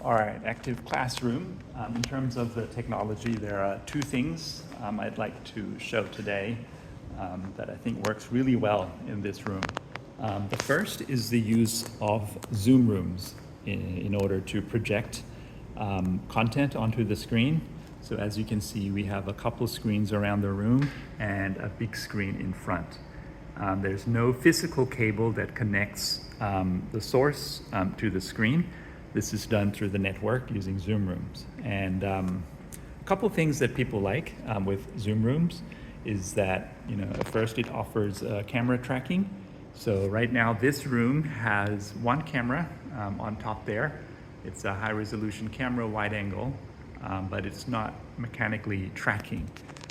All right, active classroom. In terms of the technology, there are two things I'd like to show today that I think works really well in this room. The first is the use of Zoom rooms in order to project content onto the screen. So as you can see, we have a couple screens around the room and a big screen in front. There's no physical cable that connects the source to the screen. This is done through the network using Zoom rooms. And a couple things that people like with Zoom rooms is that, first it offers camera tracking. So right now this room has one camera on top there. It's a high resolution camera, wide angle, but it's not mechanically tracking.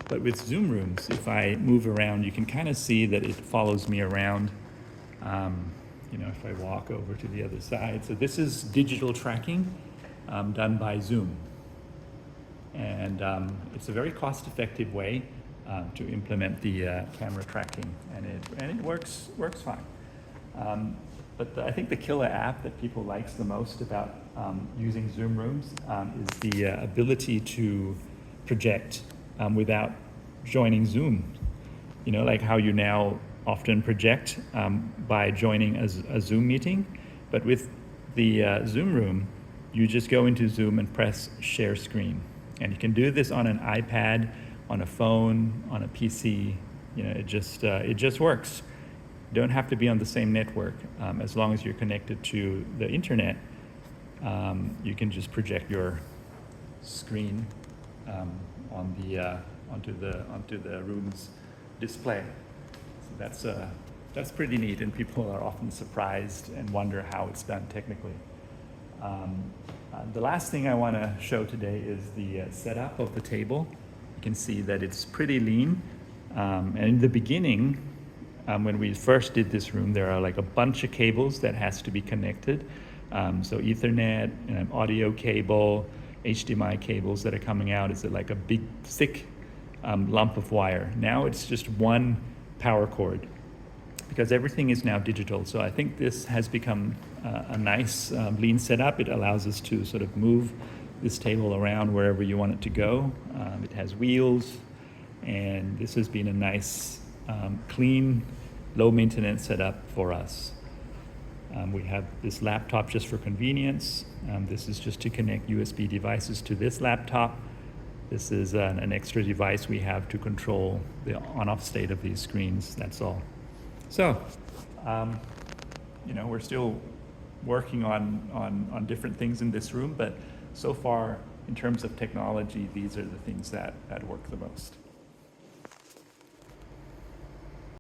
But with Zoom rooms, if I move around, you can kind of see that it follows me around. If I walk over to the other side. So this is digital tracking done by Zoom. And it's a very cost-effective way to implement the camera tracking, and it works fine. But I think the killer app that people likes the most about using Zoom rooms is the ability to project without joining Zoom. Like how you now often project by joining a Zoom meeting, but with the Zoom room, you just go into Zoom and press share screen. And you can do this on an iPad, on a phone, on a PC. It just works. You don't have to be on the same network. As long as you're connected to the internet, you can just project your screen onto the room's display. So that's pretty neat, and people are often surprised and wonder how it's done technically. The last thing I want to show today is the setup of the table. You can see that it's pretty lean. And in the beginning, when we first did this room, there are like a bunch of cables that has to be connected. So Ethernet, audio cable, HDMI cables that are coming out. It's like a big, thick lump of wire. Now it's just one power cord, because everything is now digital. So I think this has become a nice lean setup. It allows us to sort of move this table around wherever you want it to go. It has wheels, and this has been a nice, clean, low maintenance setup for us. We have this laptop just for convenience. This is just to connect USB devices to this laptop. This is an extra device we have to control the on-off state of these screens, that's all. So, we're still working on different things in this room, but so far, in terms of technology, these are the things that work the most.